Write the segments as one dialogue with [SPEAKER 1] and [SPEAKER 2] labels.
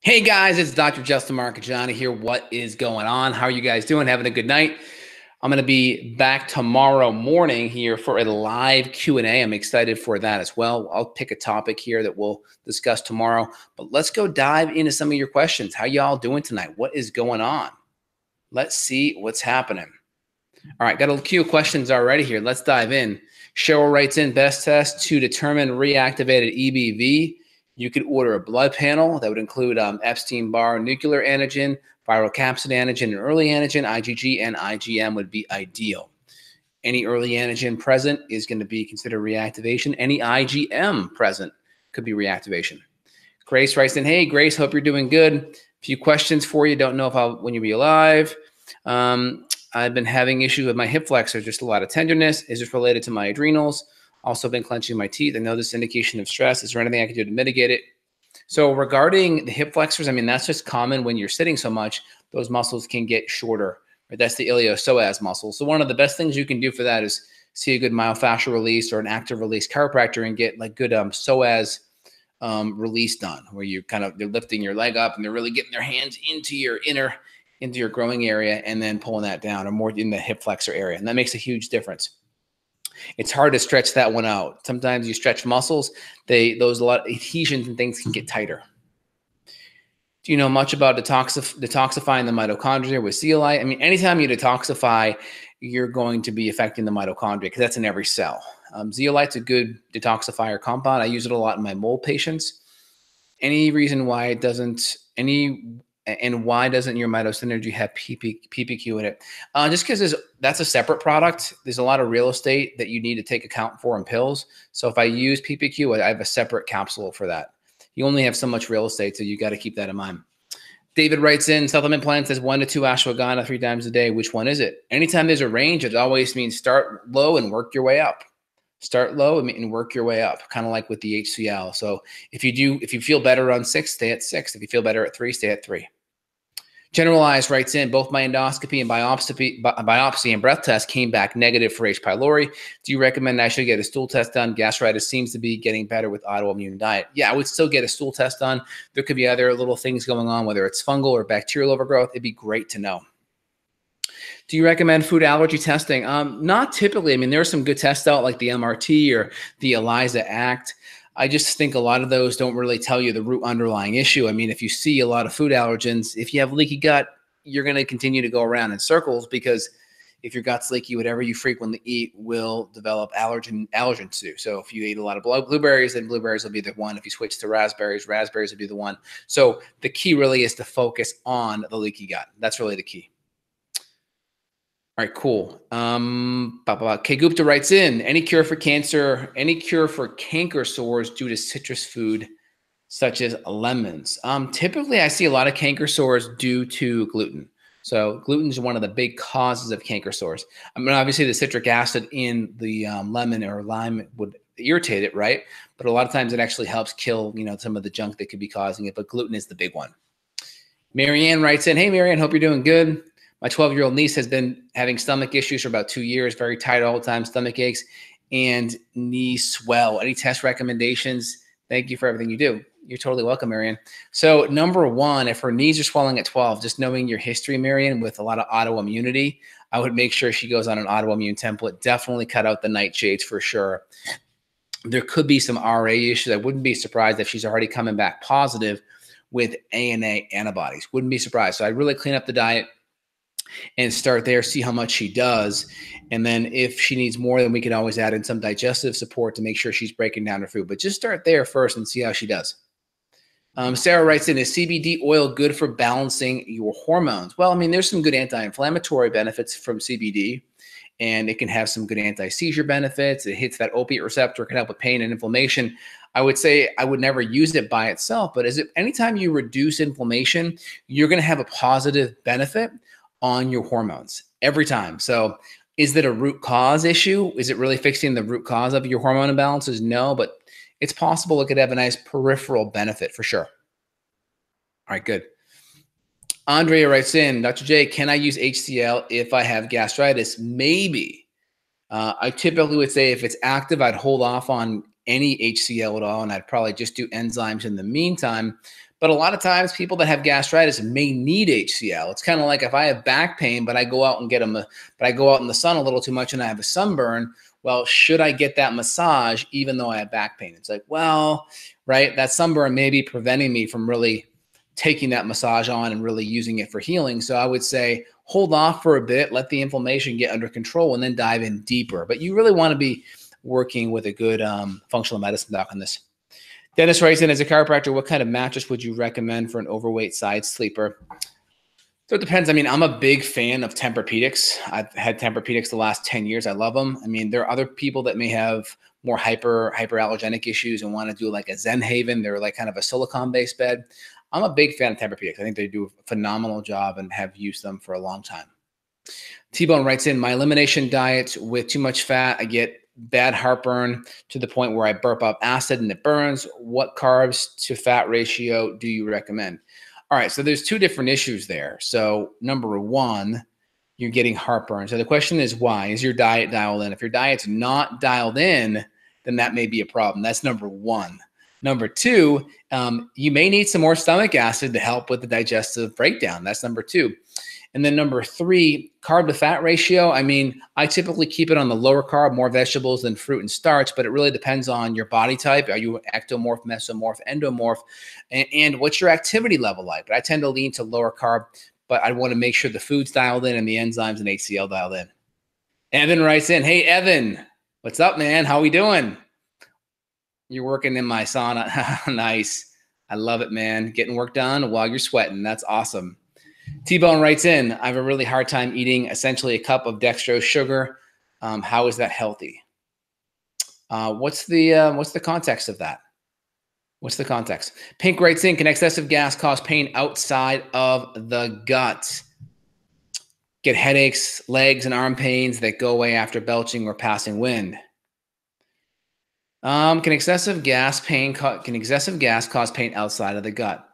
[SPEAKER 1] Hey guys, it's Dr. Justin Marchegiani here. What is going on? How are you guys doing? Having a good night? I'm going to be back tomorrow morning here for a live Q&A. I'm excited for that as well. I'll pick a topic here that we'll discuss tomorrow, but let's go dive into some of your questions. How y'all doing tonight? What is going on? Let's see what's happening. All right, got a queue of questions already here. Let's dive in. Cheryl writes in, best test to determine reactivated EBV. You could order a blood panel that would include Epstein-Barr nuclear antigen, viral capsid antigen, and early antigen. IgG and IgM would be ideal. Any early antigen present is going to be considered reactivation. Any IgM present could be reactivation. Grace writes in, hey, Grace, hope you're doing good. A few questions for you. Don't know if when you'll be alive. I've been having issues with my hip flexor, just a lot of tenderness. Is this related to my adrenals? Also been clenching my teeth. I know this is an indication of stress. Is there anything I can do to mitigate it? So regarding the hip flexors, I mean, that's just common when you're sitting so much, those muscles can get shorter. Right? That's the iliopsoas muscle. So one of the best things you can do for that is see a good myofascial release or an active release chiropractor and get like good psoas release done, where they're lifting your leg up and they're really getting their hands into your growing area and then pulling that down, or more in the hip flexor area. And that makes a huge difference. It's hard to stretch that one out. Sometimes you stretch muscles, a lot of adhesions and things can get tighter. Do you know much about detoxifying the mitochondria with zeolite? I mean, anytime you detoxify, you're going to be affecting the mitochondria because that's in every cell. Zeolite's a good detoxifier compound. I use it a lot in my mold patients. Any reason why it doesn't, and why doesn't your MitoSynergy have PPQ in it? Just because that's a separate product. There's a lot of real estate that you need to take account for in pills. So if I use PPQ, I have a separate capsule for that. You only have so much real estate, so you got to keep that in mind. David writes in, supplement plan says 1 to 2 ashwagandha 3 times a day. Which one is it? Anytime there's a range, it always means start low and work your way up. Start low and work your way up, kind of like with the HCl. So if you feel better on 6, stay at 6. If you feel better at 3, stay at 3. Generalized writes in, both my endoscopy and biopsy and breath test came back negative for H. pylori. Do you recommend I should get a stool test done? Gastritis seems to be getting better with autoimmune diet. Yeah, I would still get a stool test done. There could be other little things going on, whether it's fungal or bacterial overgrowth. It'd be great to know. Do you recommend food allergy testing? Not typically. I mean, there are some good tests out like the MRT or the ELISA Act. I just think a lot of those don't really tell you the root underlying issue. I mean, if you see a lot of food allergens, if you have leaky gut, you're going to continue to go around in circles, because if your gut's leaky, whatever you frequently eat will develop allergens to. So if you eat a lot of blueberries, then blueberries will be the one. If you switch to raspberries, raspberries will be the one. So the key really is to focus on the leaky gut. That's really the key. All right, cool. K Gupta writes in, any cure for cancer, any cure for canker sores due to citrus food, such as lemons? Typically, I see a lot of canker sores due to gluten. So gluten is one of the big causes of canker sores. I mean, obviously, the citric acid in the lemon or lime would irritate it, right? But a lot of times it actually helps kill, some of the junk that could be causing it. But gluten is the big one. Marianne writes in, hey, Marianne, hope you're doing good. My 12-year-old niece has been having stomach issues for about 2 years, very tired all the time, stomach aches, and knee swell. Any test recommendations? Thank you for everything you do. You're totally welcome, Marianne. So number one, if her knees are swelling at 12, just knowing your history, Marianne, with a lot of autoimmunity, I would make sure she goes on an autoimmune template. Definitely cut out the nightshades for sure. There could be some RA issues. I wouldn't be surprised if she's already coming back positive with ANA antibodies. Wouldn't be surprised. So I'd really clean up the diet and start there, see how much she does. And then if she needs more, then we can always add in some digestive support to make sure she's breaking down her food. But just start there first and see how she does. Sarah writes in, is CBD oil good for balancing your hormones? Well, I mean, there's some good anti-inflammatory benefits from CBD, and it can have some good anti-seizure benefits. It hits that opiate receptor, can help with pain and inflammation. I would say I would never use it by itself, but anytime you reduce inflammation, you're going to have a positive benefit on your hormones every time. So is that a root cause issue? Is it really fixing the root cause of your hormone imbalances? No, but it's possible it could have a nice peripheral benefit for sure. All right, good. Andrea writes in, Dr. J, can I use HCl if I have gastritis? Maybe. I typically would say if it's active, I'd hold off on any HCl at all, and I'd probably just do enzymes in the meantime. But a lot of times people that have gastritis may need HCl. It's kind of like if I have back pain, but I go out and but I go out in the sun a little too much and I have a sunburn. Well, should I get that massage even though I have back pain? It's like, well, right, that sunburn may be preventing me from really taking that massage on and really using it for healing. So I would say hold off for a bit, let the inflammation get under control, and then dive in deeper. But you really want to be working with a good functional medicine doc on this. Dennis writes in, as a chiropractor, what kind of mattress would you recommend for an overweight side sleeper? So it depends. I mean, I'm a big fan of Tempur-Pedics. I've had Tempur-Pedics the last 10 years. I love them. I mean, there are other people that may have more hyperallergenic issues and want to do like a Zen Haven. They're like kind of a silicone-based bed. I'm a big fan of Tempur-Pedics. I think they do a phenomenal job and have used them for a long time. T-Bone writes in, my elimination diet with too much fat, I get bad heartburn to the point where I burp up acid and it burns. What carbs to fat ratio do you recommend? All right, so there's two different issues there. So number one, you're getting heartburn. So the question is, why? Is your diet dialed in? If your diet's not dialed in, then that may be a problem. That's number one. Number two, you may need some more stomach acid to help with the digestive breakdown. That's number two. And then number three, carb to fat ratio. I mean, I typically keep it on the lower carb, more vegetables than fruit and starch, but it really depends on your body type. Are you ectomorph, mesomorph, endomorph, and what's your activity level like? But I tend to lean to lower carb, but I want to make sure the food's dialed in and the enzymes and HCl dialed in. Evan writes in, hey, Evan, what's up, man? How we doing? You're working in my sauna. Nice. I love it, man. Getting work done while you're sweating. That's awesome. T-Bone writes in, I have a really hard time eating essentially a cup of dextrose sugar. How is that healthy? What's the context of that? What's the context? Pink writes in, can excessive gas cause pain outside of the gut? Get headaches, legs and arm pains that go away after belching or passing wind. Can excessive gas cause pain outside of the gut?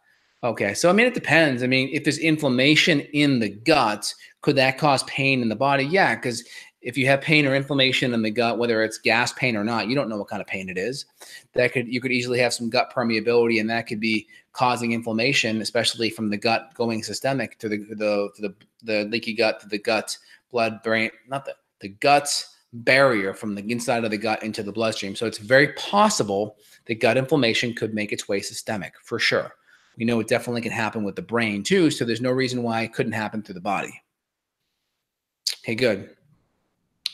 [SPEAKER 1] Okay, so I mean, it depends. I mean, if there's inflammation in the gut, could that cause pain in the body? Yeah, because if you have pain or inflammation in the gut, whether it's gas pain or not, you don't know what kind of pain it is. You could easily have some gut permeability, and that could be causing inflammation, especially from the gut going systemic to the leaky gut, to the gut blood brain, not the gut barrier from the inside of the gut into the bloodstream. So it's very possible that gut inflammation could make its way systemic, for sure. We know it definitely can happen with the brain too, so there's no reason why it couldn't happen through the body. Okay, good.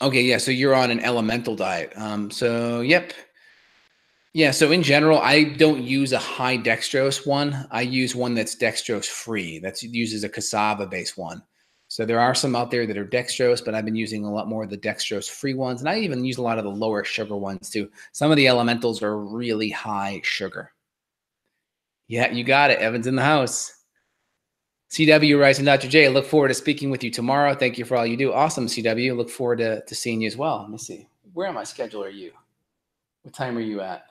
[SPEAKER 1] Okay, yeah, so you're on an elemental diet. So yep. Yeah, so in general, I don't use a high dextrose one. I use one that's dextrose free. That uses a cassava-based one. So there are some out there that are dextrose, but I've been using a lot more of the dextrose free ones. And I even use a lot of the lower sugar ones too. Some of the elementals are really high sugar. Yeah, you got it. Evan's in the house. CW writes, and Dr. J, I look forward to speaking with you tomorrow. Thank you for all you do. Awesome, CW. Look forward to seeing you as well. Let me see. Where on my schedule are you? What time are you at?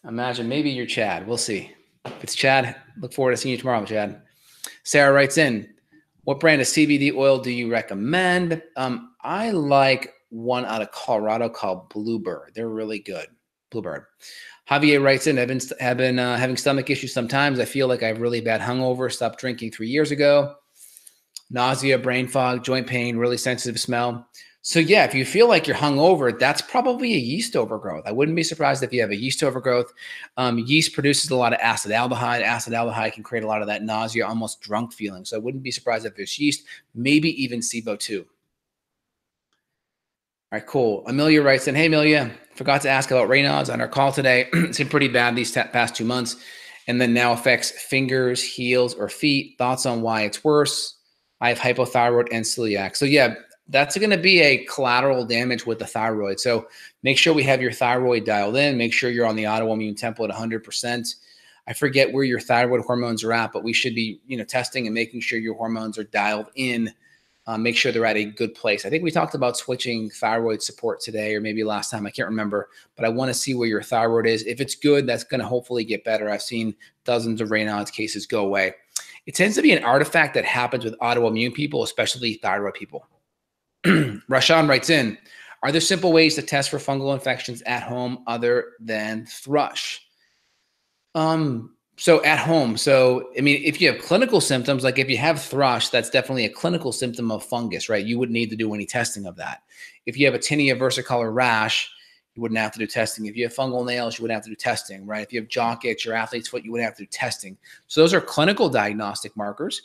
[SPEAKER 1] Imagine maybe you're Chad. We'll see. If it's Chad, look forward to seeing you tomorrow, Chad. Sarah writes in, what brand of CBD oil do you recommend? I like one out of Colorado called Bluebird. They're really good. Bluebird. Javier writes in, I've been having stomach issues sometimes. I feel like I have really bad hungover. Stopped drinking 3 years ago. Nausea, brain fog, joint pain, really sensitive smell. So yeah, if you feel like you're hungover, that's probably a yeast overgrowth. I wouldn't be surprised if you have a yeast overgrowth. Yeast produces a lot of acid-aldehyde. Acid-aldehyde can create a lot of that nausea, almost drunk feeling. So I wouldn't be surprised if there's yeast, maybe even SIBO too. All right, cool. Amelia writes in, hey, Amelia, forgot to ask about Raynaud's on our call today. It's been pretty bad these past 2 months, and then now affects fingers, heels, or feet. Thoughts on why it's worse? I have hypothyroid and celiac. So yeah, that's going to be a collateral damage with the thyroid. So make sure we have your thyroid dialed in. Make sure you're on the autoimmune template 100%. I forget where your thyroid hormones are at, but we should be, testing and making sure your hormones are dialed in. Make sure they're at a good place. I think we talked about switching thyroid support today, or maybe last time, I can't remember, but I want to see where your thyroid is. If it's good, that's going to hopefully get better. I've seen dozens of Raynaud's cases go away. It tends to be an artifact that happens with autoimmune people, especially thyroid people. Rashan writes in, Are there simple ways to test for fungal infections at home other than thrush? So at home. So, I mean, if you have clinical symptoms, like if you have thrush, that's definitely a clinical symptom of fungus, right? You wouldn't need to do any testing of that. If you have a tinea versicolor rash, you wouldn't have to do testing. If you have fungal nails, you wouldn't have to do testing, right? If you have jock itch or athlete's foot, you wouldn't have to do testing. So those are clinical diagnostic markers.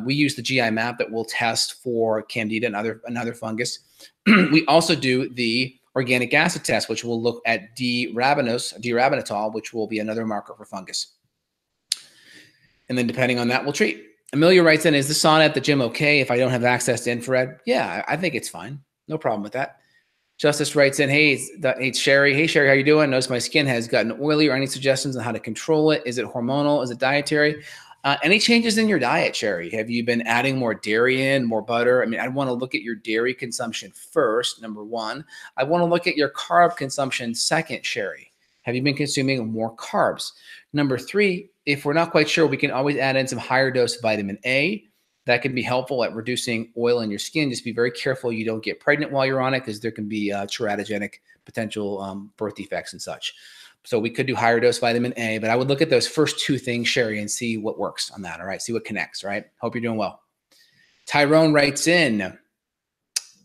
[SPEAKER 1] We use the GI map that will test for candida and other fungus. We also do the organic acid test, which will look at D-rabinitol, which will be another marker for fungus. And then depending on that, we'll treat. Amelia writes in, is the sauna at the gym okay if I don't have access to infrared? Yeah, I think it's fine. No problem with that. Justice writes in, hey, it's Sherry. Hey, Sherry, how you doing? Notice my skin has gotten oily, or any suggestions on how to control it? Is it hormonal? Is it dietary? Any changes in your diet, Sherry? Have you been adding more dairy in, more butter? I mean, I want to look at your dairy consumption first, number one. I want to look at your carb consumption second, Sherry. Have you been consuming more carbs? Number three, if we're not quite sure, we can always add in some higher dose vitamin A. That can be helpful at reducing oil in your skin. Just be very careful you don't get pregnant while you're on it, because there can be teratogenic potential birth defects and such. So we could do higher dose vitamin A, but I would look at those first two things, Sherry, and see what works on that. All right. See what connects. Right. Hope you're doing well. Tyrone writes in,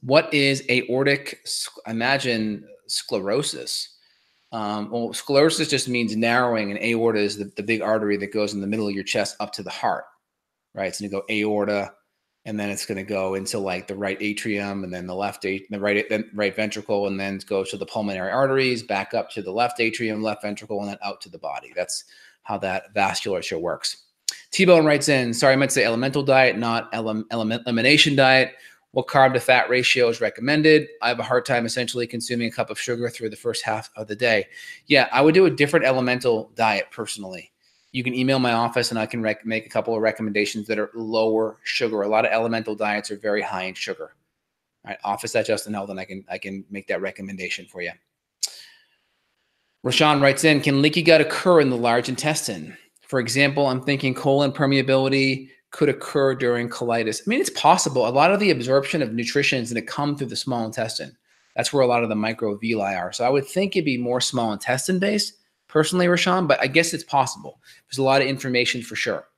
[SPEAKER 1] what is aortic, imagine sclerosis? Well, sclerosis just means narrowing, and aorta is the big artery that goes in the middle of your chest up to the heart, right? It's going to go aorta, and then it's going to go into like the right atrium, and then the right ventricle, and then it goes to the pulmonary arteries, back up to the left atrium, left ventricle, and then out to the body. That's how that vasculature works. T-Bone writes in, sorry, I meant to say elemental diet, not elimination diet. What carb to fat ratio is recommended? I have a hard time essentially consuming a cup of sugar through the first half of the day. Yeah, I would do a different elemental diet personally. You can email my office and I can make a couple of recommendations that are lower sugar. A lot of elemental diets are very high in sugar. All right, office at Justin Health, and I can make that recommendation for you. Rashawn writes in, can leaky gut occur in the large intestine? For example, I'm thinking colon permeability could occur during colitis. I mean, it's possible. A lot of the absorption of nutrition is going to come through the small intestine. That's where a lot of the microvilli are. So I would think it'd be more small intestine based, personally, Rashawn, but I guess it's possible. There's a lot of information for sure.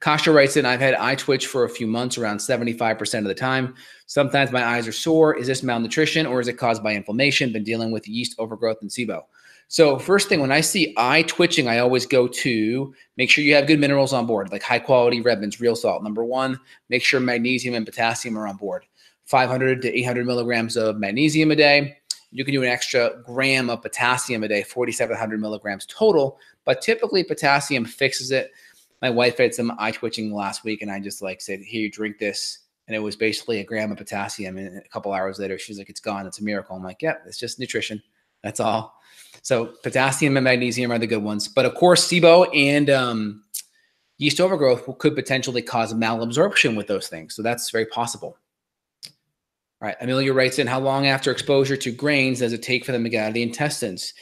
[SPEAKER 1] Kasha writes in, I've had eye twitch for a few months, around 75% of the time. Sometimes my eyes are sore. Is this malnutrition or is it caused by inflammation? Been dealing with yeast overgrowth and SIBO. So first thing, when I see eye twitching, I always go to make sure you have good minerals on board, like high quality Redmond's real salt. Number one, make sure magnesium and potassium are on board. 500 to 800 milligrams of magnesium a day. You can do an extra gram of potassium a day, 4,700 milligrams total. But typically potassium fixes it. My wife had some eye twitching last week, and I just like said, here, you drink this. And it was basically a gram of potassium. And a couple hours later, she's like, it's gone. It's a miracle. I'm like, yeah, it's just nutrition. That's all. So potassium and magnesium are the good ones. But of course, SIBO and yeast overgrowth could potentially cause malabsorption with those things. So that's very possible. All right. Amelia writes in, how long after exposure to grains does it take for them to get out of the intestines?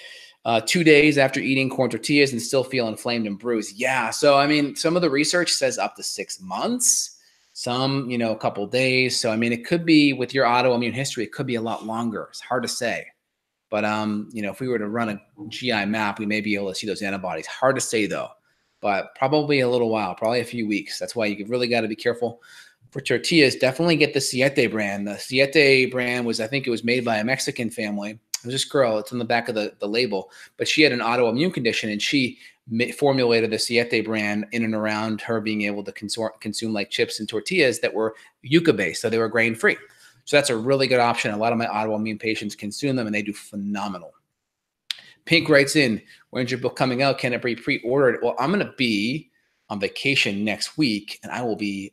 [SPEAKER 1] 2 days after eating corn tortillas and still feel inflamed and bruised. Yeah. So, I mean, some of the research says up to 6 months, some, a couple of days. So, I mean, it could be with your autoimmune history, it could be a lot longer. It's hard to say. But, if we were to run a GI map, we may be able to see those antibodies. Hard to say, though, but probably a little while, probably a few weeks. That's why you really got to be careful. For tortillas, definitely get the Siete brand. The Siete brand was, I think it was made by a Mexican family. It was this girl. It's on the back of the label. But she had an autoimmune condition, and she formulated the Siete brand in and around her being able to consume like chips and tortillas that were yuca-based, so they were grain-free. So that's a really good option. A lot of my autoimmune patients consume them, and they do phenomenal. Pink writes in, when's your book coming out? Can it be pre-ordered? Well, I'm going to be on vacation next week, and I will be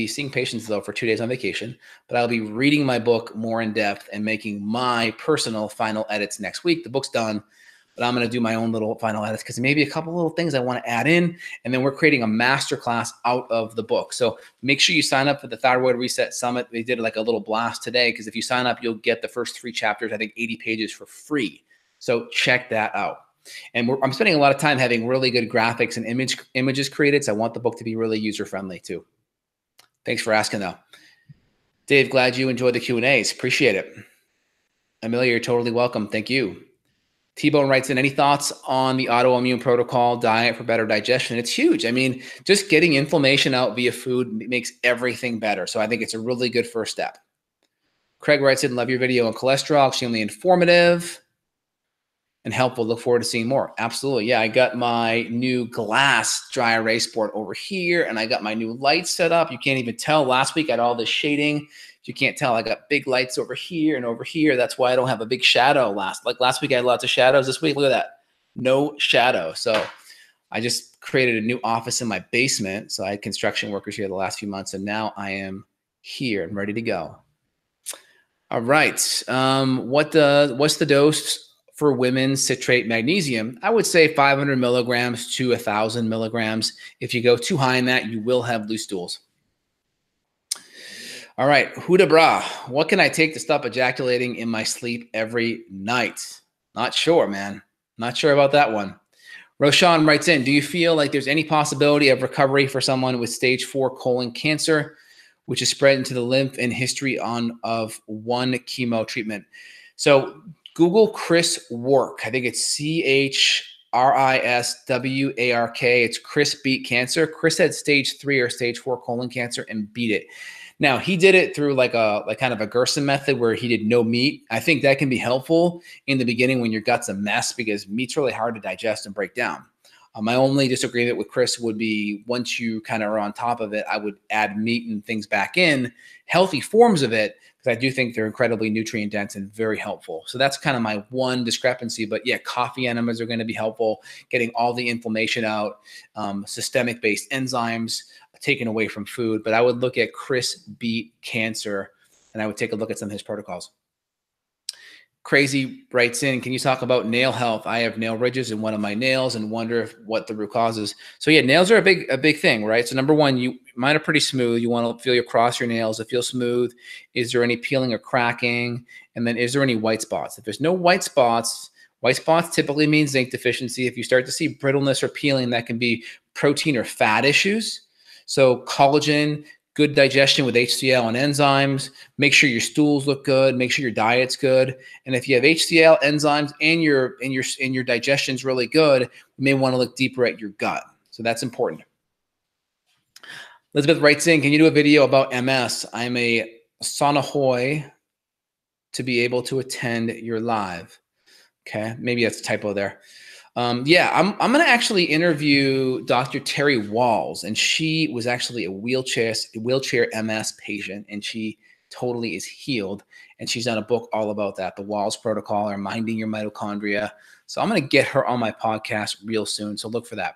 [SPEAKER 1] seeing patients, though, for 2 days on vacation, but I'll be reading my book more in depth and making my personal final edits next week. The book's done, but I'm going to do my own little final edits because maybe a couple little things I want to add in, and then we're creating a masterclass out of the book. So make sure you sign up for the Thyroid Reset Summit. They did like a little blast today because if you sign up, you'll get the first 3 chapters, I think 80 pages for free. So check that out. And I'm spending a lot of time having really good graphics and images created, so I want the book to be really user-friendly too. Thanks for asking, though. Dave, glad you enjoyed the Q&As. Appreciate it. Amelia, you're totally welcome. Thank you. T-Bone writes in, any thoughts on the autoimmune protocol diet for better digestion? It's huge. I mean, just getting inflammation out via food makes everything better. So I think it's a really good first step. Craig writes in, love your video on cholesterol, extremely informative and helpful. Look forward to seeing more. Absolutely. Yeah, I got my new glass dry erase board over here, and I got my new lights set up. You can't even tell. Last week I had all this shading. You can't tell. I got big lights over here and over here. That's why I don't have a big shadow last week I had lots of shadows. This week, look at that. No shadow. So I just created a new office in my basement. So I had construction workers here the last few months, and now I am here and ready to go. All right. What's the dose for women's citrate magnesium? I would say 500 milligrams to 1,000 milligrams. If you go too high in that, you will have loose stools. All right, Huda Bra, what can I take to stop ejaculating in my sleep every night? Not sure, man. Not sure about that one. Roshan writes in, do you feel like there's any possibility of recovery for someone with stage 4 colon cancer, which is spread into the lymph and history of one chemo treatment? So Google Chris Work. I think it's CHRISWARK. It's Chris beat cancer. Chris had stage 3 or stage 4 colon cancer and beat it. Now, he did it through like kind of a Gerson method where he did no meat. I think that can be helpful in the beginning when your gut's a mess because meat's really hard to digest and break down. My only disagreement with Chris would be once you kind of are on top of it, I would add meat and things back in, healthy forms of it, because I do think they're incredibly nutrient dense and very helpful. So that's kind of my one discrepancy. But yeah, coffee enemas are going to be helpful, getting all the inflammation out, systemic-based enzymes taken away from food. But I would look at Chris beat cancer, and I would take a look at some of his protocols. Crazy writes in, can you talk about nail health? I have nail ridges in one of my nails and wonder what the root cause is. So yeah, nails are a big thing, right? So number one, mine are pretty smooth. You want to feel across your nails. It feels smooth. Is there any peeling or cracking? And then is there any white spots? If there's no white spots typically mean zinc deficiency. If you start to see brittleness or peeling, that can be protein or fat issues. So collagen, good digestion with HCl and enzymes. Make sure your stools look good. Make sure your diet's good. And if you have HCl, enzymes, and your digestion's really good, you may want to look deeper at your gut. So that's important. Elizabeth writes in, can you do a video about MS? I'm a Sonahoy to be able to attend your live. Okay, maybe that's a typo there. Yeah, I'm going to actually interview Dr. Terry Walls, and she was actually a wheelchair MS patient, and she totally is healed. And she's done a book all about that, the Walls Protocol, or minding your mitochondria. So I'm going to get her on my podcast real soon. So look for that.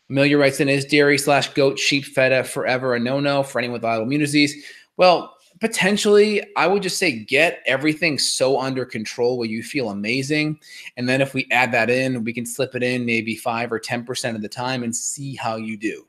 [SPEAKER 1] Amelia writes in, is dairy/goat sheep feta forever a no-no for anyone with autoimmune disease? Well, potentially, I would just say get everything so under control where you feel amazing. And then if we add that in, we can slip it in maybe 5 or 10% of the time and see how you do.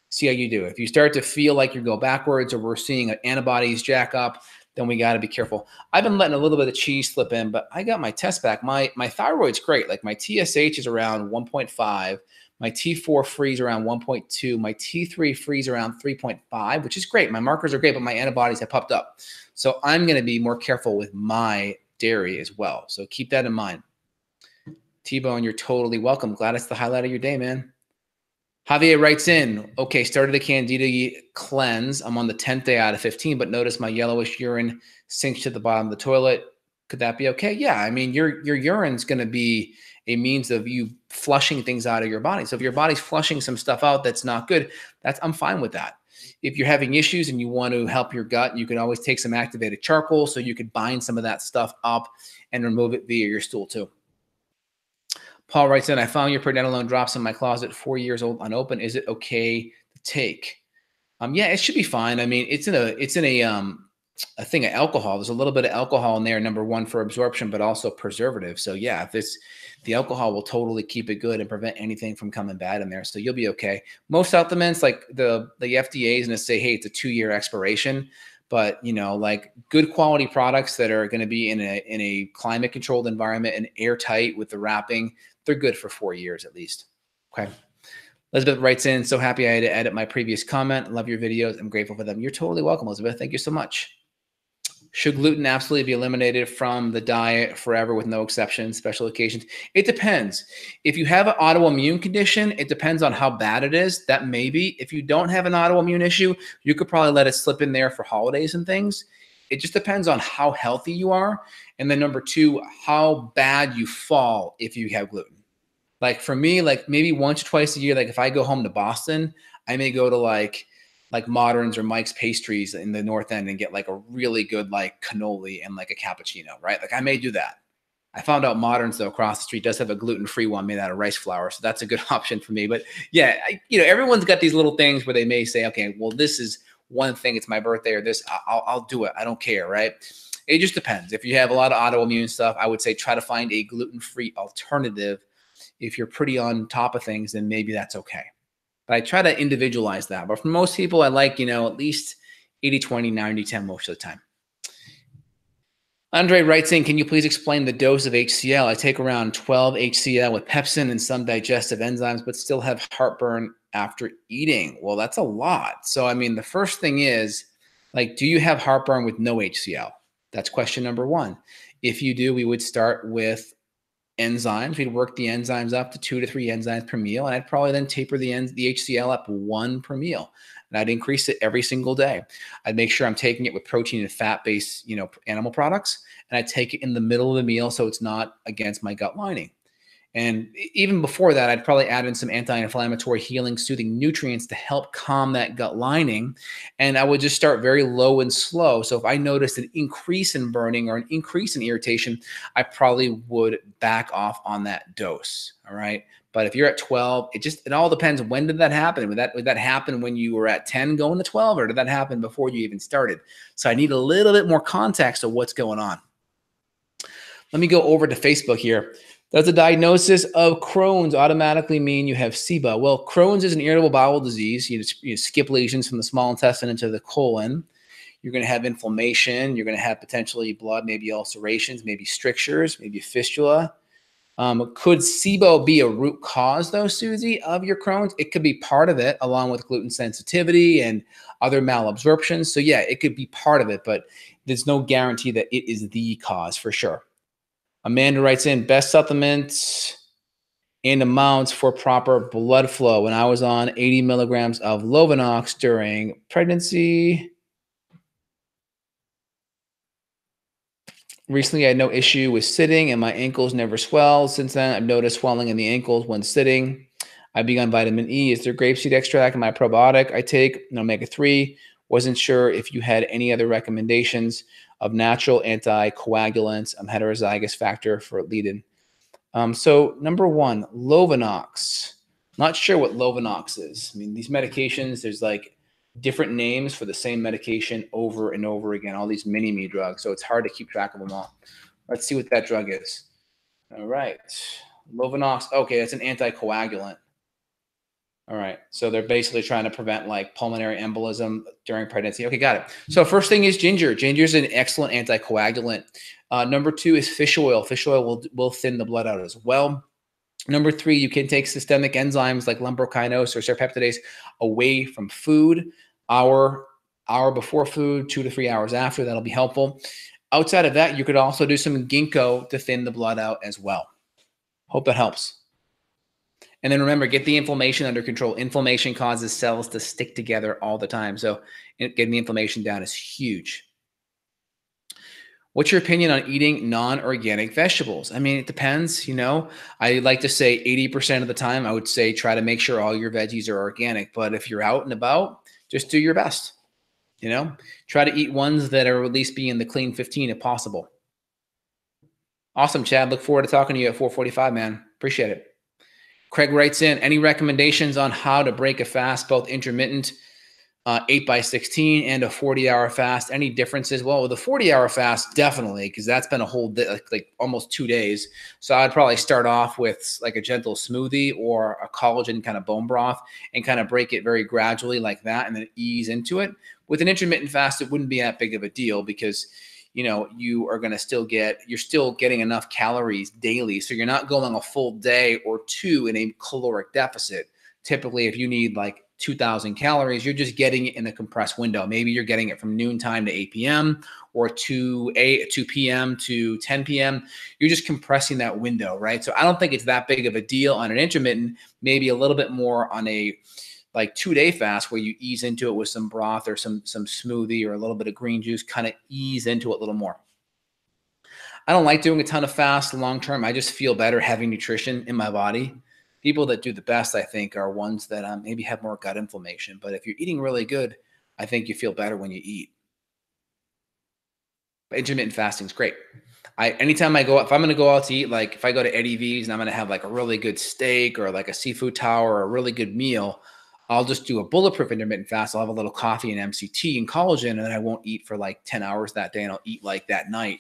[SPEAKER 1] See how you do. If you start to feel like you go backwards or we're seeing antibodies jack up, then we got to be careful. I've been letting a little bit of cheese slip in, but I got my test back. My thyroid's great. Like my TSH is around 1.5. My T4 freeze around 1.2. My T3 freeze around 3.5, which is great. My markers are great, but my antibodies have popped up. So I'm going to be more careful with my dairy as well. So keep that in mind. T-Bone, you're totally welcome. Glad it's the highlight of your day, man. Javier writes in, okay, started a Candida cleanse. I'm on the 10th day out of 15, but notice my yellowish urine sinks to the bottom of the toilet. Could that be okay? Yeah, I mean, your urine's going to be a means of you flushing things out of your body. So if your body's flushing some stuff out that's not good, I'm fine with that. If you're having issues and you want to help your gut, you can always take some activated charcoal so you could bind some of that stuff up and remove it via your stool too. Paul writes in, I found your prednisolone drops in my closet, 4 years old, unopened. Is it okay to take? Yeah, it should be fine. I mean, it's in a thing of alcohol. There's a little bit of alcohol in there, number one, for absorption, but also preservative. So yeah, the alcohol will totally keep it good and prevent anything from coming bad in there. So you'll be okay. Most supplements, like the FDA is going to say, hey, it's a 2-year expiration, but like good quality products that are going to be in a climate controlled environment and airtight with the wrapping, they're good for 4 years at least. Okay. Elizabeth writes in, so happy I had to edit my previous comment. Love your videos. I'm grateful for them. You're totally welcome, Elizabeth. Thank you so much. Should gluten absolutely be eliminated from the diet forever with no exceptions, special occasions? It depends. If you have an autoimmune condition, it depends on how bad it is. That maybe. If you don't have an autoimmune issue, you could probably let it slip in there for holidays and things. It just depends on how healthy you are. And then number two, how bad you fall if you have gluten. Like for me, like maybe once or twice a year, like if I go home to Boston, I may go to like Moderns or Mike's Pastries in the North End and get like a really good like cannoli and like a cappuccino, right? Like I may do that. I found out Moderns though across the street does have a gluten-free one made out of rice flour, so that's a good option for me. But yeah, everyone's got these little things where they may say, okay, well, this is one thing. It's my birthday or this. I'll do it. I don't care, right? It just depends. If you have a lot of autoimmune stuff, I would say try to find a gluten-free alternative. If you're pretty on top of things, then maybe that's okay. But I try to individualize that. But for most people, I like, at least 80-20, 90-10 most of the time. Andre writes in, can you please explain the dose of HCl? I take around 12 HCl with pepsin and some digestive enzymes, but still have heartburn after eating. Well, that's a lot. So, I mean, the first thing is, like, do you have heartburn with no HCl? That's question number one. If you do, we would start with enzymes. We'd work the enzymes up to 2 to 3 enzymes per meal. And I'd probably then taper the HCl up 1 per meal. And I'd increase it every single day. I'd make sure I'm taking it with protein and fat-based, animal products. And I'd take it in the middle of the meal so it's not against my gut lining. And even before that, I'd probably add in some anti-inflammatory, healing, soothing nutrients to help calm that gut lining. And I would just start very low and slow. So if I noticed an increase in burning or an increase in irritation, I probably would back off on that dose. All right. But if you're at 12, it all depends. When did that happen? Would that happen when you were at 10 going to 12, or did that happen before you even started? So I need a little bit more context of what's going on. Let me go over to Facebook here. Does a diagnosis of Crohn's automatically mean you have SIBO? Well, Crohn's is an irritable bowel disease. You skip lesions from the small intestine into the colon. You're going to have inflammation. You're going to have potentially blood, maybe ulcerations, maybe strictures, maybe a fistula. Could SIBO be a root cause, though, Susie, of your Crohn's? It could be part of it, along with gluten sensitivity and other malabsorptions. So, yeah, it could be part of it, but there's no guarantee that it is the cause for sure. Amanda writes in, best supplements and amounts for proper blood flow. When I was on 80 milligrams of Lovenox during pregnancy. Recently, I had no issue with sitting and my ankles never swelled. Since then, I've noticed swelling in the ankles when sitting. I begun vitamin E. Is there grapeseed extract in my probiotic I take? And omega-3. Wasn't sure if you had any other recommendations of natural anticoagulants. I'm heterozygous factor for lead-in. So number one, Lovenox. Not sure what Lovenox is. I mean, these medications, there's like different names for the same medication over and over again, all these mini-me drugs. So it's hard to keep track of them all. Let's see what that drug is. All right. Lovenox. Okay, that's an anticoagulant. All right. So they're basically trying to prevent like pulmonary embolism during pregnancy. Okay, got it. So first thing is ginger. Ginger is an excellent anticoagulant. Number two is fish oil. Fish oil will thin the blood out as well. Number three, you can take systemic enzymes like lumbrokinase or serpeptidase away from food. Hour before food, 2 to 3 hours after. That'll be helpful. Outside of that, you could also do some ginkgo to thin the blood out as well. Hope that helps. And then remember, get the inflammation under control. Inflammation causes cells to stick together all the time. So getting the inflammation down is huge. What's your opinion on eating non-organic vegetables? I mean, it depends, I like to say 80% of the time, I would say try to make sure all your veggies are organic. But if you're out and about, just do your best. Try to eat ones that are at least be in the clean 15 if possible. Awesome, Chad. Look forward to talking to you at 4:45, man. Appreciate it. Craig writes in, any recommendations on how to break a fast, both intermittent, 8x16 and a 40-hour fast? Any differences? Well, with a 40-hour fast, definitely, because that's been a whole day, like almost 2 days. So I'd probably start off with like a gentle smoothie or a collagen kind of bone broth and kind of break it very gradually like that and then ease into it. With an intermittent fast, it wouldn't be that big of a deal because you are going to you're still getting enough calories daily. So you're not going a full day or two in a caloric deficit typically if you need like 2,000 calories, you're just getting it in a compressed window. Maybe you're getting it from noontime to 8 p.m. or 2 p.m. to 10 p.m. You're just compressing that window, right? So I don't think it's that big of a deal on an intermittent, maybe a little bit more on a like 2-day fast where you ease into it with some broth or some smoothie or a little bit of green juice, kind of ease into it a little more. I don't like doing a ton of fast long term. I just feel better having nutrition in my body. People that do the best, I think, are ones that maybe have more gut inflammation. But if you're eating really good, I think you feel better when you eat. But intermittent fasting is great. Anytime I go, if I'm going to go out to eat, like if I go to Eddie V's and I'm going to have like a really good steak or like a seafood tower or a really good meal, I'll just do a bulletproof intermittent fast. I'll have a little coffee and MCT and collagen, and then I won't eat for like 10 hours that day, and I'll eat like that night.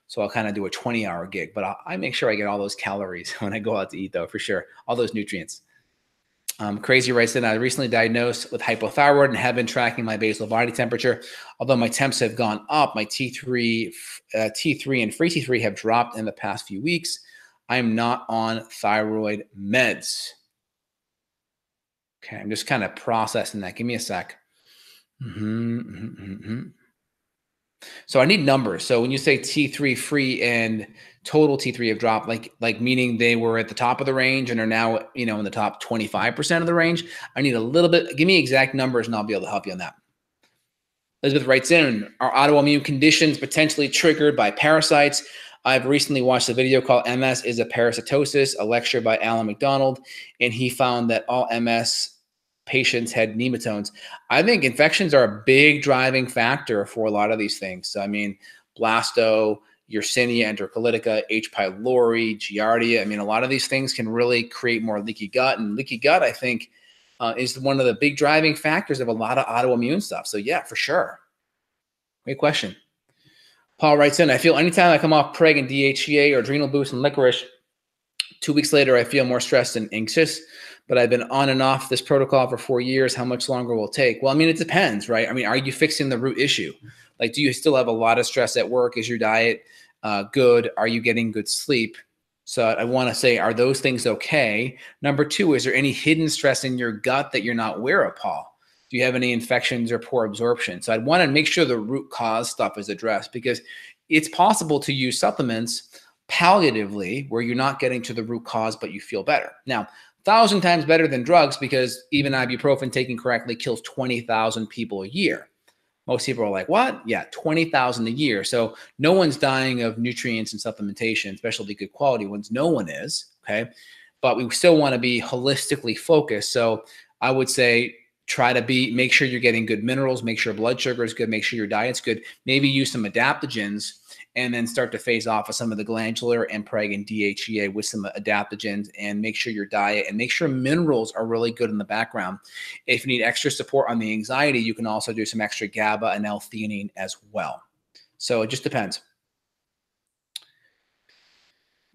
[SPEAKER 1] So I'll kind of do a 20-hour gig, but I make sure I get all those calories when I go out to eat, though, for sure. All those nutrients. Crazy writes in, I recently diagnosed with hypothyroid and have been tracking my basal body temperature. Although my temps have gone up, my T3 and free T3 have dropped in the past few weeks. I am not on thyroid meds. Okay, I'm just kind of processing that. Give me a sec. So I need numbers. So when you say T3 free and total T3 have dropped, like meaning they were at the top of the range and are now, in the top 25% of the range, I need a little bit. Give me exact numbers and I'll be able to help you on that. Elizabeth writes in, are autoimmune conditions potentially triggered by parasites? I've recently watched a video called MS is a Parasitosis, a lecture by Alan McDonald, and he found that all MS patients had nematodes. I think infections are a big driving factor for a lot of these things. So, I mean, blasto, Yersinia enterocolitica, H. pylori, Giardia. I mean, a lot of these things can really create more leaky gut. And leaky gut, I think, is one of the big driving factors of a lot of autoimmune stuff. So, yeah, for sure. Great question. Paul writes in, I feel anytime I come off preg and DHEA or adrenal boost and licorice, 2 weeks later, I feel more stressed and anxious, but I've been on and off this protocol for 4 years. How much longer will it take? Well, I mean, it depends, right? I mean, are you fixing the root issue? Like, do you still have a lot of stress at work? Is your diet good? Are you getting good sleep? So I want to say, are those things okay? Number two, is there any hidden stress in your gut that you're not aware of, Paul? Do you have any infections or poor absorption? So I'd want to make sure the root cause stuff is addressed, because it's possible to use supplements palliatively where you're not getting to the root cause, but you feel better. Now, 1,000 times better than drugs, because even ibuprofen taken correctly kills 20,000 people a year. Most people are like, what? Yeah, 20,000 a year. So no one's dying of nutrients and supplementation, especially good quality ones. No one is, okay? But we still want to be holistically focused. So I would say try to make sure you're getting good minerals, make sure blood sugar is good, make sure your diet's good, maybe use some adaptogens, and then start to phase off of some of the glandular and preg and DHEA with some adaptogens, and make sure your diet and make sure minerals are really good in the background. If you need extra support on the anxiety, you can also do some extra GABA and L-theanine as well. So it just depends.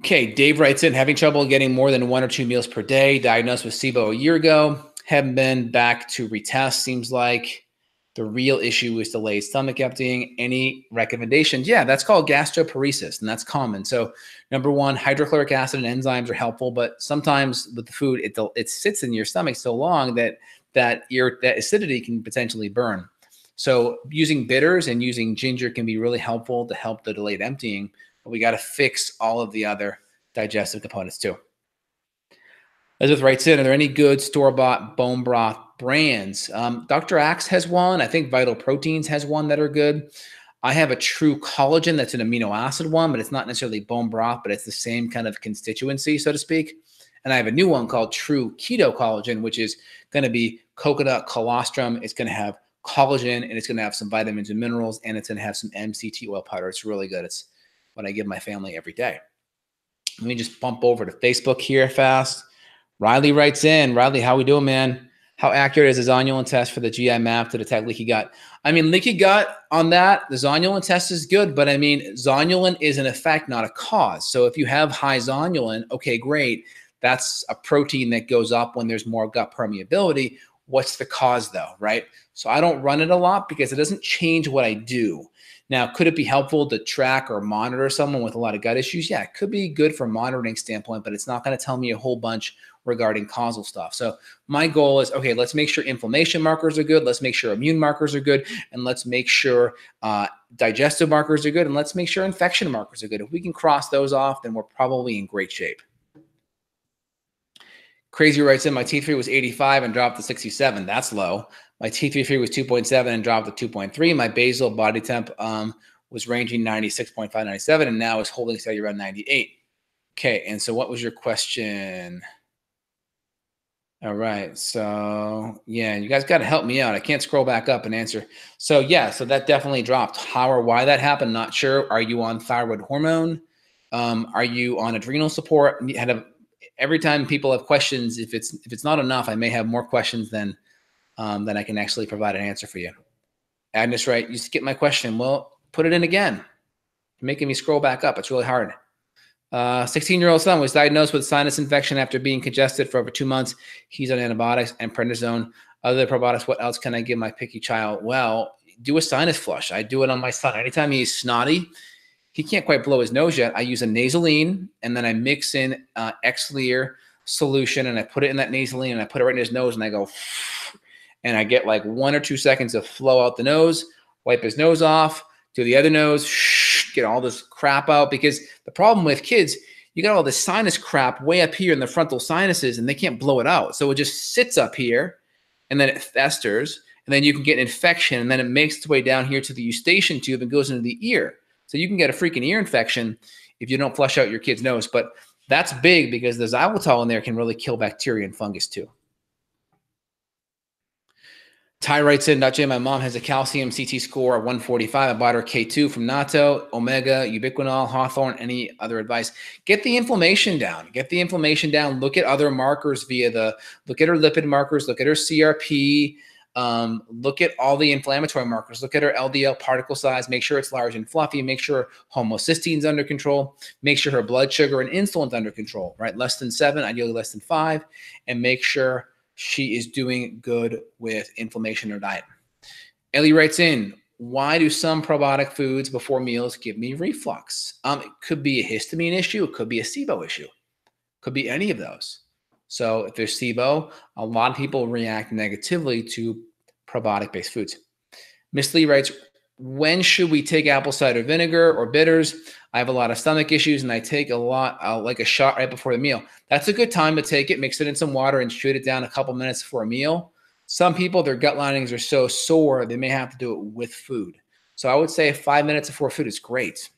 [SPEAKER 1] Okay, Dave writes in, having trouble getting more than 1 or 2 meals per day, diagnosed with SIBO a year ago, haven't been back to retest. Seems like the real issue is delayed stomach emptying. Any recommendations? Yeah, that's called gastroparesis, and that's common. So number one, hydrochloric acid and enzymes are helpful, but sometimes with the food, it sits in your stomach so long that acidity can potentially burn. So using bitters and using ginger can be really helpful to help the delayed emptying, but we got to fix all of the other digestive components too. Elizabeth writes in, are there any good store-bought bone broth brands? Dr. Axe has one. I think Vital Proteins has one that are good. I have a True Collagen that's an amino acid one, but it's not necessarily bone broth, but it's the same kind of constituency, so to speak. And I have a new one called True Keto Collagen, which is going to be coconut colostrum. It's going to have collagen, and it's going to have some vitamins and minerals, and it's going to have some MCT oil powder. It's really good. It's what I give my family every day. Let me just bump over to Facebook here fast. Riley writes in, Riley, how we doing, man? How accurate is the zonulin test for the GI map to detect leaky gut? I mean, leaky gut on that, the zonulin test is good, but I mean, zonulin is an effect, not a cause. So if you have high zonulin, okay, great. That's a protein that goes up when there's more gut permeability. What's the cause though, right? So I don't run it a lot because it doesn't change what I do. Now, could it be helpful to track or monitor someone with a lot of gut issues? Yeah, it could be good from a monitoring standpoint, but it's not going to tell me a whole bunch regarding causal stuff. So my goal is, okay, let's make sure inflammation markers are good. Let's make sure immune markers are good. And let's make sure digestive markers are good. And let's make sure infection markers are good. If we can cross those off, then we're probably in great shape. Crazy writes in, my T3 was 85 and dropped to 67. That's low. My T33 was 2.7 and dropped to 2.3. My basal body temp was ranging 96.5, 97, and now is holding steady around 98. Okay, and so what was your question? All right, so yeah, you guys got to help me out. I can't scroll back up and answer. So yeah, so that definitely dropped. How or why that happened, not sure. Are you on thyroid hormone? Are you on adrenal support? Every time people have questions, if it's not enough, I may have more questions than I can actually provide an answer for you. Agnes, right? You skipped my question. Well, put it in again. You're making me scroll back up. It's really hard. 16-year-old son was diagnosed with sinus infection after being congested for over 2 months. He's on antibiotics and prednisone. Other than probiotics, what else can I give my picky child? Well, do a sinus flush. I do it on my son. Anytime he's snotty, he can't quite blow his nose yet, I use a nasaline, and then I mix in Xlear solution, and I put it in that nasaline, and I put it right in his nose, and I go, and I get like 1 or 2 seconds of flow out the nose, wipe his nose off, do the other nose, get all this crap out. Because the problem with kids, you got all this sinus crap way up here in the frontal sinuses, and they can't blow it out. So it just sits up here, and then it festers, and then you can get an infection, and then it makes its way down here to the eustachian tube and goes into the ear. So you can get a freaking ear infection if you don't flush out your kid's nose. But that's big because the xylitol in there can really kill bacteria and fungus too. Ty writes in, J, my mom has a calcium CT score of 145. I bought her K2 from Natto, Omega, Ubiquinol, Hawthorne. Any other advice? Get the inflammation down. Get the inflammation down. Look at other markers look at her lipid markers, look at her CRP, look at all the inflammatory markers. Look at her LDL particle size. Make sure it's large and fluffy. Make sure homocysteine's under control. Make sure her blood sugar and insulin's under control, right? Less than 7, ideally less than 5. And make sure she is doing good with inflammation in her diet. Ellie writes in, why do some probiotic foods before meals give me reflux? It could be a histamine issue. It could be a SIBO issue. Could be any of those. So if there's SIBO, a lot of people react negatively to probiotic-based foods. Miss Lee writes, when should we take apple cider vinegar or bitters? I have a lot of stomach issues, and I take like a shot right before the meal. That's a good time to take it. Mix it in some water and shoot it down a couple minutes before a meal. Some people, their gut linings are so sore, they may have to do it with food. So I would say 5 minutes before food is great.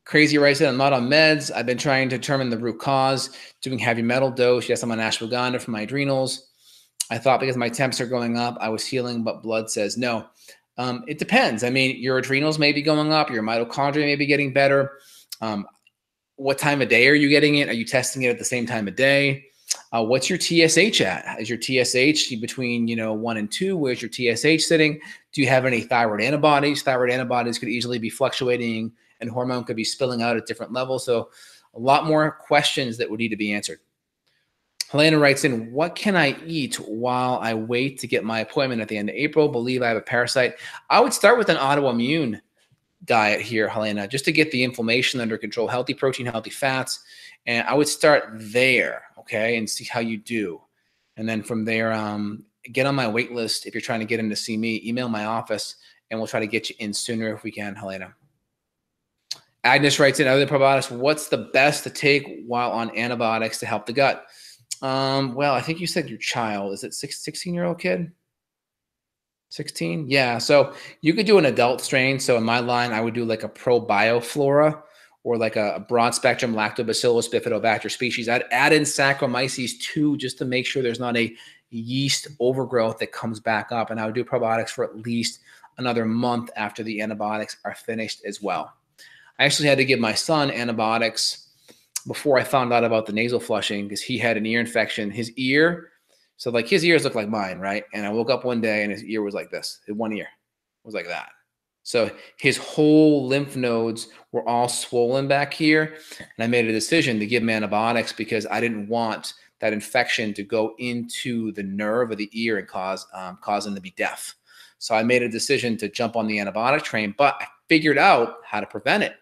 [SPEAKER 1] Crazy writes in, I'm not on meds. I've been trying to determine the root cause, doing heavy metal dose. Yes, I'm on ashwagandha for my adrenals. I thought because my temps are going up, I was healing, but blood says no. It depends. I mean, your adrenals may be going up. Your mitochondria may be getting better. What time of day are you getting it? Are you testing it at the same time of day? What's your TSH at? Is your TSH between 1 and 2? Where's your TSH sitting? Do you have any thyroid antibodies? Thyroid antibodies could easily be fluctuating, and hormone could be spilling out at different levels. So a lot more questions that would need to be answered. Helena writes in, what can I eat while I wait to get my appointment at the end of April? Believe I have a parasite. I would start with an autoimmune diet here, Helena, just to get the inflammation under control, healthy protein, healthy fats. And I would start there, okay, and see how you do. And then from there, get on my wait list. If you're trying to get in to see me, email my office, and we'll try to get you in sooner if we can, Helena. Agnes writes in, other probiotics, what's the best to take while on antibiotics to help the gut? Well, I think you said your child. Is it 16-year-old kid? 16? Yeah. So you could do an adult strain. So in my line, I would do like a probioflora or like a broad spectrum lactobacillus bifidobacter species. I'd add in Saccharomyces too, just to make sure there's not a yeast overgrowth that comes back up. And I would do probiotics for at least another month after the antibiotics are finished as well. I actually had to give my son antibiotics before I found out about the nasal flushing because he had an ear infection. His ear, so like his ears look like mine, right? And I woke up one day and his ear was like this. His one ear was like that. So his whole lymph nodes were all swollen back here. And I made a decision to give him antibiotics because I didn't want that infection to go into the nerve of the ear and cause him to be deaf. So I made a decision to jump on the antibiotic train, but I figured out how to prevent it.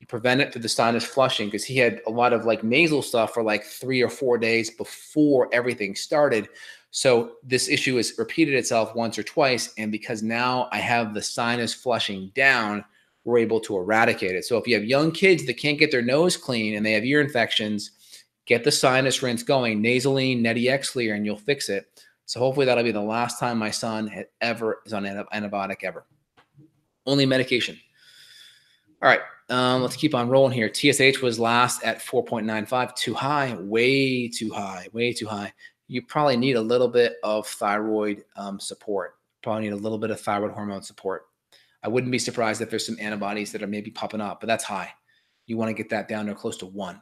[SPEAKER 1] You prevent it through the sinus flushing, because he had a lot of like nasal stuff for like 3 or 4 days before everything started. So this issue has repeated itself once or twice. And because now I have the sinus flushing down, we're able to eradicate it. So if you have young kids that can't get their nose clean and they have ear infections, get the sinus rinse going, Nasaline, Neti-X-Clear, and you'll fix it. So hopefully that'll be the last time my son is on antibiotic ever. Only medication. All right, let's keep on rolling here. TSH was last at 4.95, too high, way too high, way too high. You probably need a little bit of thyroid support. Probably need a little bit of thyroid hormone support. I wouldn't be surprised if there's some antibodies that are maybe popping up, but that's high. You want to get that down to close to 1.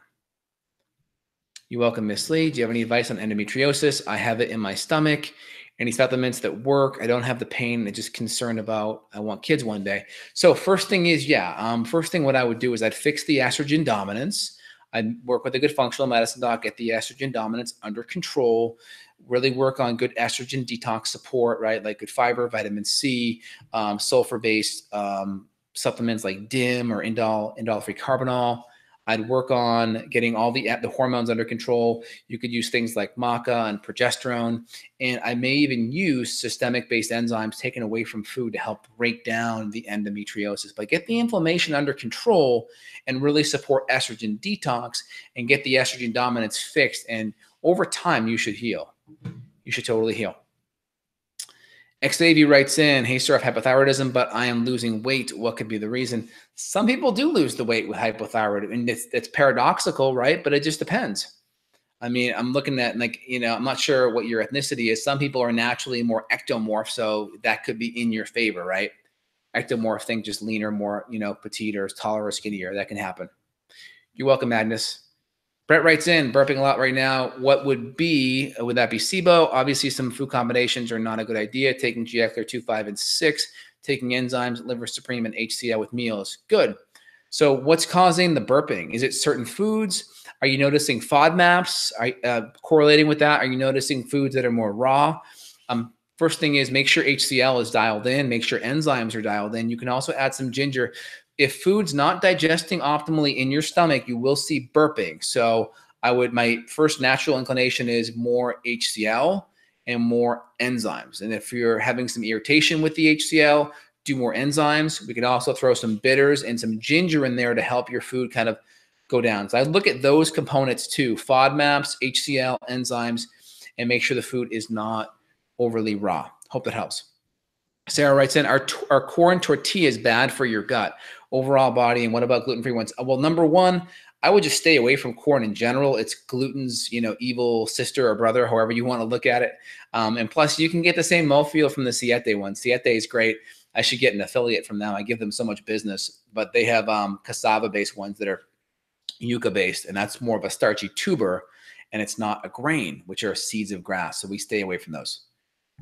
[SPEAKER 1] You're welcome, Miss Lee. Do you have any advice on endometriosis? I have it in my stomach. Any supplements that work? I don't have the pain. I'm just concerned about, I want kids one day. So first thing is, first thing what I would do is I'd fix the estrogen dominance. I'd work with a good functional medicine doc, get the estrogen dominance under control, really work on good estrogen detox support, right? Like good fiber, vitamin C, sulfur-based supplements like DIM or indole-free carbonol. I'd work on getting all the hormones under control. You could use things like maca and progesterone. And I may even use systemic-based enzymes taken away from food to help break down the endometriosis. But get the inflammation under control and really support estrogen detox and get the estrogen dominance fixed. And over time, you should heal. You should totally heal. XAV writes in, hey, sir, I have hypothyroidism, but I am losing weight. What could be the reason? Some people do lose the weight with hypothyroidism, and it's paradoxical, right? But it just depends. I mean, I'm looking at I'm not sure what your ethnicity is. Some people are naturally more ectomorph, so that could be in your favor, right? Ectomorph, think just leaner, more, petite or taller or skinnier. That can happen. You're welcome, Agnes. Brett writes in, burping a lot right now. What would that be SIBO? Obviously, some food combinations are not a good idea. Taking GI-Clear 2, 5, and 6, taking enzymes, liver supreme, and HCl with meals. Good. So what's causing the burping? Is it certain foods? Are you noticing FODMAPs? Are correlating with that? Are you noticing foods that are more raw? First thing is make sure HCl is dialed in. Make sure enzymes are dialed in. You can also add some ginger. If food's not digesting optimally in your stomach, you will see burping. So my first natural inclination is more HCl and more enzymes. And if you're having some irritation with the HCl, do more enzymes. We could also throw some bitters and some ginger in there to help your food kind of go down. So I look at those components too, FODMAPs, HCl, enzymes, and make sure the food is not overly raw. Hope that helps. Sarah writes in, are corn tortillas bad for your gut, overall body, and what about gluten-free ones? Well, number one, I would just stay away from corn in general. It's gluten's, evil sister or brother, however you want to look at it. And plus, you can get the same mouthfeel from the Siete one. Siete is great. I should get an affiliate from them. I give them so much business, but they have cassava-based ones that are yucca-based, and that's more of a starchy tuber, and it's not a grain, which are seeds of grass. So we stay away from those.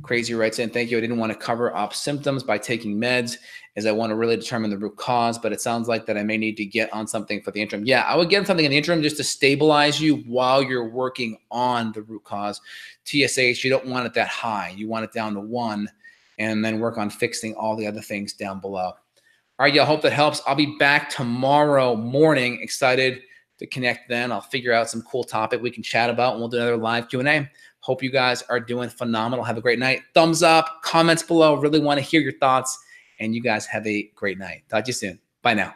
[SPEAKER 1] Crazy writes in, thank you. I didn't want to cover up symptoms by taking meds as I want to really determine the root cause, but it sounds like that I may need to get on something for the interim. Yeah, I would get on something in the interim just to stabilize you while you're working on the root cause. TSH, you don't want it that high. You want it down to 1 and then work on fixing all the other things down below. All right, y'all, hope that helps. I'll be back tomorrow morning. Excited to connect then. I'll figure out some cool topic we can chat about, and we'll do another live Q&A. Hope you guys are doing phenomenal. Have a great night. Thumbs up, comments below. Really want to hear your thoughts. And you guys have a great night. Talk to you soon. Bye now.